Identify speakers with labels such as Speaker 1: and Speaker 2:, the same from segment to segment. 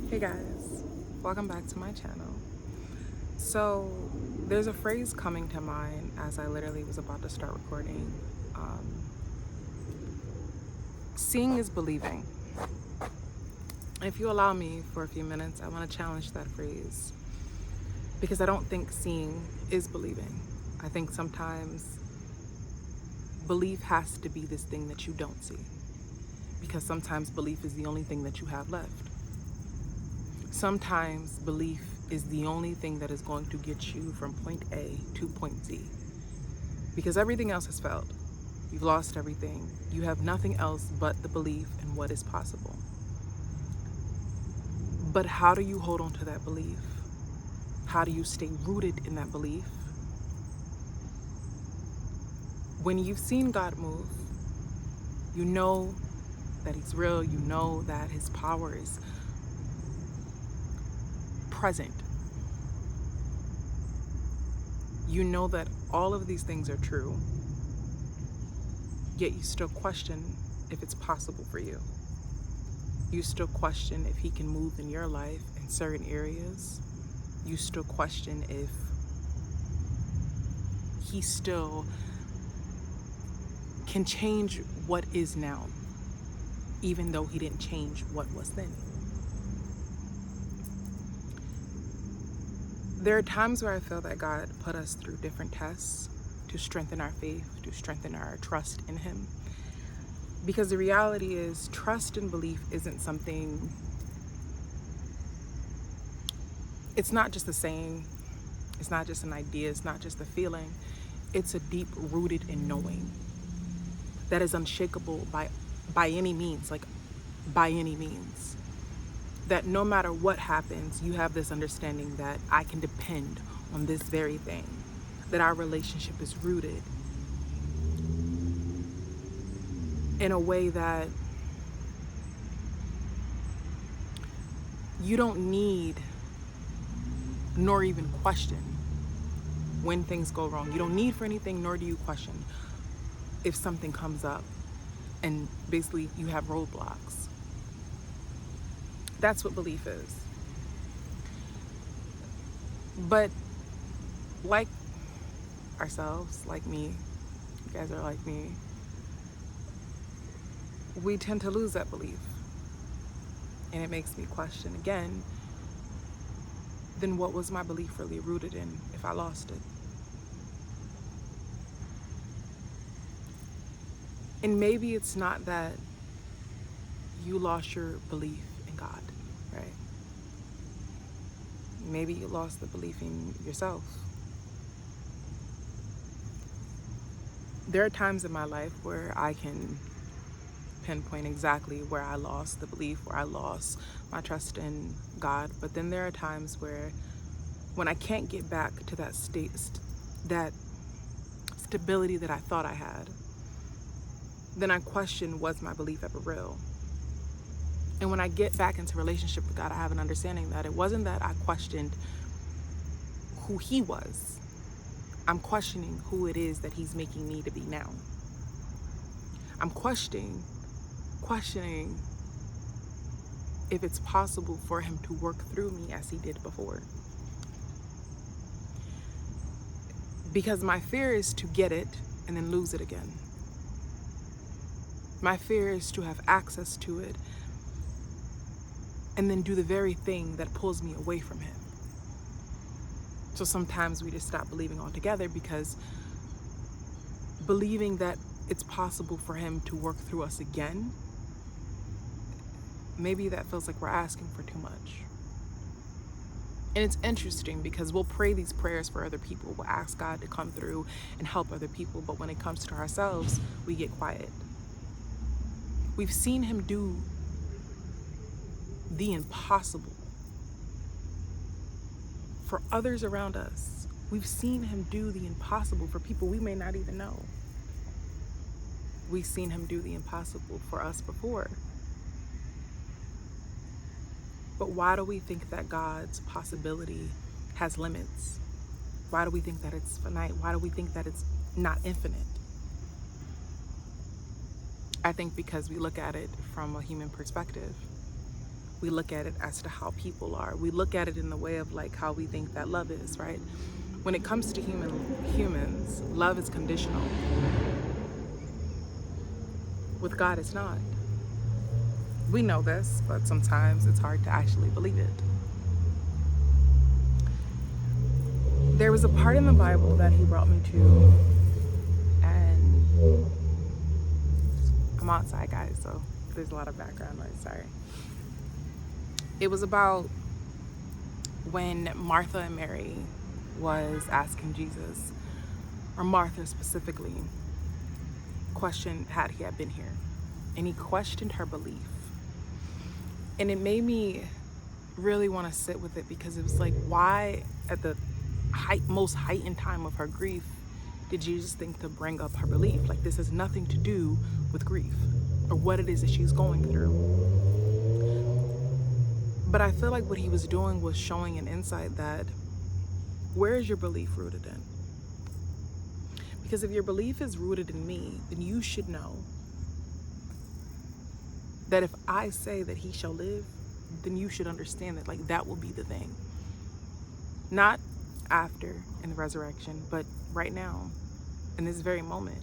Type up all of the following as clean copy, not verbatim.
Speaker 1: Hey guys, welcome back to my channel. So there's a phrase coming to mind as I literally was about to start recording. Um, Seeing is believing. If you allow me for a few minutes, I want to challenge that phrase because I don't think seeing is believing. I think sometimes belief has to be this thing that you don't see, because sometimes belief is the only thing that you have left. Sometimes belief is the only thing that is going to get you from point A to point Z, because everything else has failed. You've lost everything. You have nothing else but the belief in what is possible. But how do you hold on to that belief? How do you stay rooted in that belief? When you've seen God move, you know that He's real. You know that His power is present. You know that all of these things are true, yet you still question if it's possible for you. You still question if He can move in your life in certain areas. You still question if He still can change what is now, even though He didn't change what was then. There are times where I feel that God put us through different tests to strengthen our faith, to strengthen our trust in Him. Because the reality is, trust and belief isn't something, it's not just a saying, it's not just an idea, it's not just a feeling. It's a deep rooted in knowing that is unshakable by any means, like by any means. That no matter what happens, you have this understanding that I can depend on this very thing, that our relationship is rooted in a way that you don't need nor even question when things go wrong. You don't need for anything, nor do you question if something comes up and basically you have roadblocks. That's what belief is. But like ourselves, like me, you guys are like me, we tend to lose that belief. And it makes me question again, then what was my belief really rooted in if I lost it? And maybe it's not that you lost your belief in God, right? Maybe you lost the belief in yourself. There are times in my life where I can pinpoint exactly where I lost the belief, where I lost my trust in God. But then there are times where when I can't get back to that state, that stability that I thought I had, then I question, was my belief ever real? And when I get back into relationship with God, I have an understanding that it wasn't that I questioned who He was. I'm questioning who it is that He's making me to be now. I'm questioning if it's possible for Him to work through me as He did before. Because my fear is to get it and then lose it again. My fear is to have access to it and then do the very thing that pulls me away from Him. So sometimes we just stop believing altogether, because believing that it's possible for Him to work through us again, maybe that feels like we're asking for too much. And it's interesting because we'll pray these prayers for other people. We'll ask God to come through and help other people. But when it comes to ourselves, we get quiet. We've seen Him do the impossible for others around us. We've seen Him do the impossible for people we may not even know. We've seen Him do the impossible for us before. But why do we think that God's possibility has limits? Why do we think that it's finite? Why do we think that it's not infinite? I think because we look at it from a human perspective. We look at it as to how people are. We look at it in the way of like how we think that love is, right? When it comes to humans, love is conditional. With God, it's not. We know this, but sometimes it's hard to actually believe it. There was a part in the Bible that he brought me to, and I'm outside, guys, so there's a lot of background noise, sorry. It was about when Martha and Mary was asking Jesus, or Martha specifically, questioned had he had been here. And he questioned her belief. And it made me really want to sit with it, because it was like, why at the most heightened time of her grief did Jesus think to bring up her belief? Like, this has nothing to do with grief or what it is that she's going through. But I feel like what he was doing was showing an insight that, where is your belief rooted in? Because if your belief is rooted in me, then you should know that if I say that he shall live, then you should understand that, like, that will be the thing. Not after in the resurrection, but right now, in this very moment.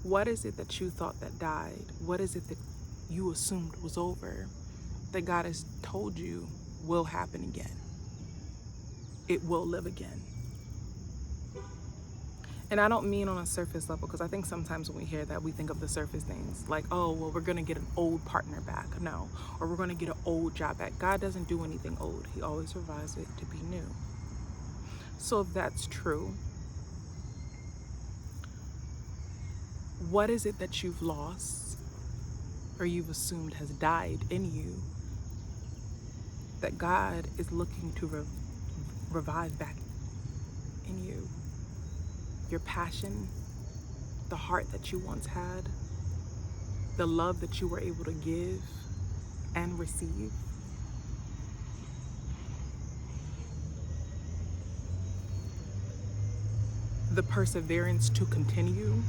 Speaker 1: What is it that you thought that died? What is it that you assumed was over, that God has told you will happen again? It will live again. And I don't mean on a surface level, because I think sometimes when we hear that, we think of the surface things like, oh, well, we're going to get an old partner back. No. Or we're going to get an old job back. God doesn't do anything old. He always revives it to be new. So if that's true, what is it that you've lost or you've assumed has died in you that God is looking to revive back in you? Your passion, the heart that you once had, the love that you were able to give and receive. The perseverance to continue,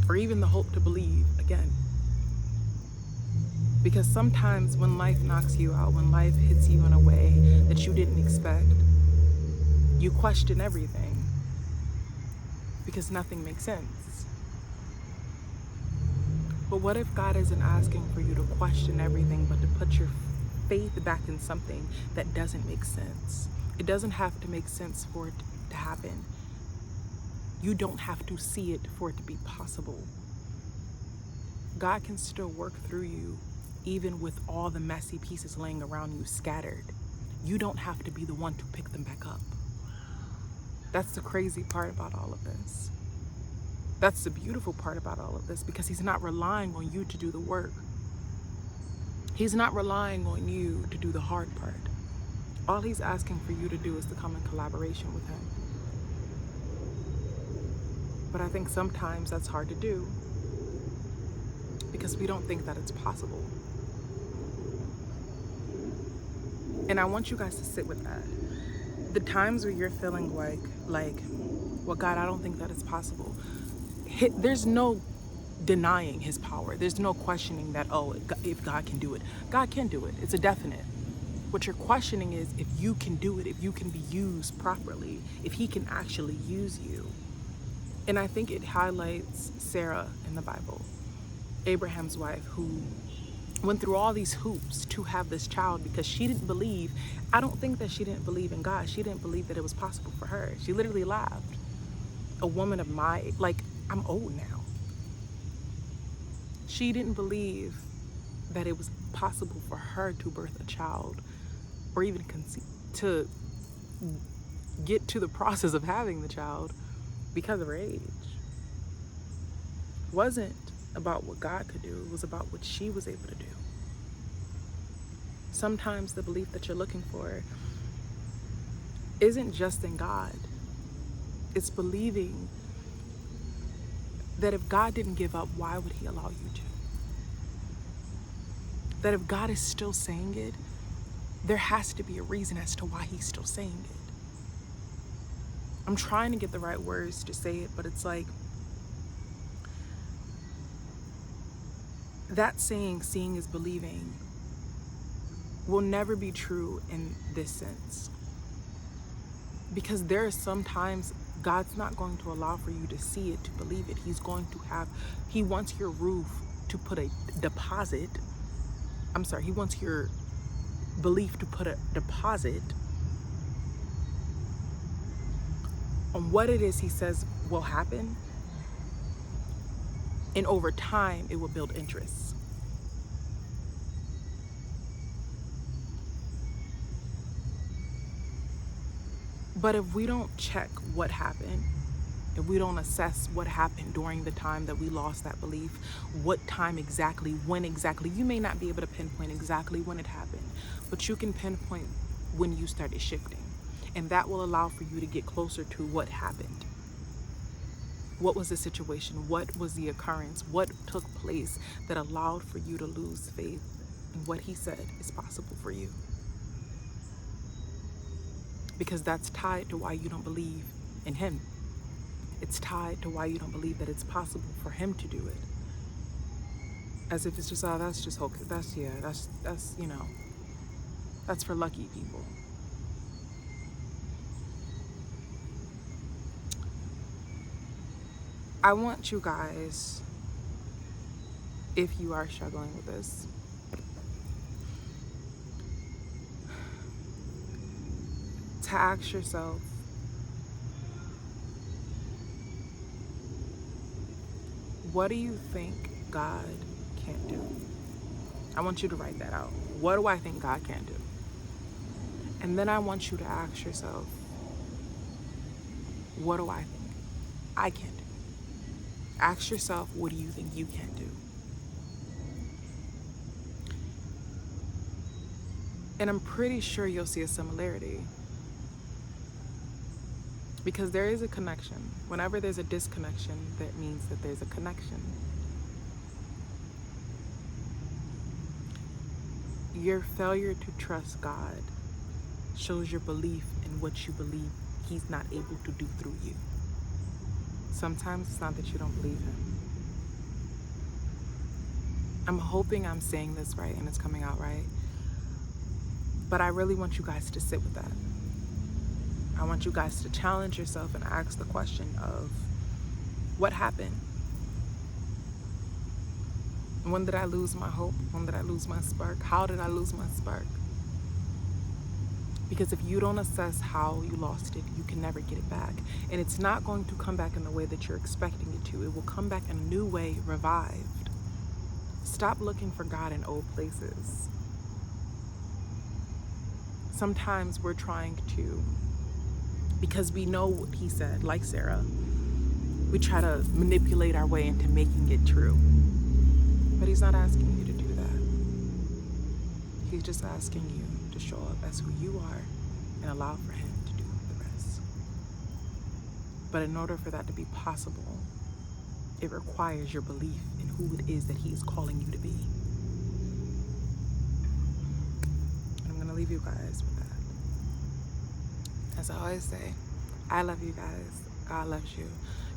Speaker 1: or even the hope to believe again. Because sometimes when life knocks you out, when life hits you in a way that you didn't expect, you question everything, because nothing makes sense. But what if God isn't asking for you to question everything, but to put your faith back in something that doesn't make sense? It doesn't have to make sense for it to happen. You don't have to see it for it to be possible. God can still work through you, even with all the messy pieces laying around you scattered. You don't have to be the one to pick them back up. That's the crazy part about all of this. That's the beautiful part about all of this, because he's not relying on you to do the work. He's not relying on you to do the hard part. All he's asking for you to do is to come in collaboration with him. But I think sometimes that's hard to do, because we don't think that it's possible. And I want you guys to sit with that. The times where you're feeling like, well, God, I don't think that it's possible. There's no denying his power. There's no questioning that, oh, if God can do it. God can do it. It's a definite. What you're questioning is if you can do it, if you can be used properly, if he can actually use you. And I think it highlights Sarah in the Bible, Abraham's wife, who went through all these hoops to have this child because she didn't believe. I don't think that she didn't believe in God. She didn't believe that it was possible for her. She literally laughed. A woman of my, I'm old now. She didn't believe that it was possible for her to birth a child, or even to get to the process of having the child, because of her age. It wasn't about what God could do. It was about what she was able to do. Sometimes the belief that you're looking for isn't just in God. It's believing that if God didn't give up, why would he allow you to? That if God is still saying it, there has to be a reason as to why he's still saying it. I'm trying to get the right words to say it, but it's like that saying, seeing is believing, will never be true in this sense. Because there are some times God's not going to allow for you to see it, to believe it. He wants your roof to put a deposit. He wants your belief to put a deposit on what it is he says will happen. And over time, it will build interest. But if we don't check what happened, if we don't assess what happened during the time that we lost that belief, what time exactly, when exactly, you may not be able to pinpoint exactly when it happened, but you can pinpoint when you started shifting. And that will allow for you to get closer to what happened. What was the situation? What was the occurrence? What took place that allowed for you to lose faith in what he said is possible for you? Because that's tied to why you don't believe in him. It's tied to why you don't believe that it's possible for him to do it. As if it's just, oh, that's just hope. That's for lucky people. I want you guys, if you are struggling with this, to ask yourself, what do you think God can't do? I want you to write that out. What do I think God can't do? And then I want you to ask yourself, what do I think I can't do? Ask yourself, what do you think you can't do? And I'm pretty sure you'll see a similarity. Because there is a connection. Whenever there's a disconnection, that means that there's a connection. Your failure to trust God shows your belief in what you believe he's not able to do through you. Sometimes it's not that you don't believe him. I'm hoping I'm saying this right and it's coming out right. But I really want you guys to sit with that. I want you guys to challenge yourself and ask the question of, what happened? When did I lose my hope? When did I lose my spark? How did I lose my spark? Because if you don't assess how you lost it, you can never get it back. And it's not going to come back in the way that you're expecting it to. It will come back in a new way, revived. Stop looking for God in old places. Sometimes we're trying to, because we know what he said, like Sarah, we try to manipulate our way into making it true. But he's not asking you to do that. He's just asking you to show up as who you are and allow for him to do the rest. But in order for that to be possible, it requires your belief in who it is that he is calling you to be. And I'm going to leave you guys with that. As I always say, I love you guys. God loves you.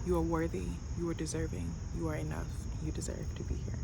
Speaker 1: You are worthy. You are deserving. You are enough. You deserve to be here.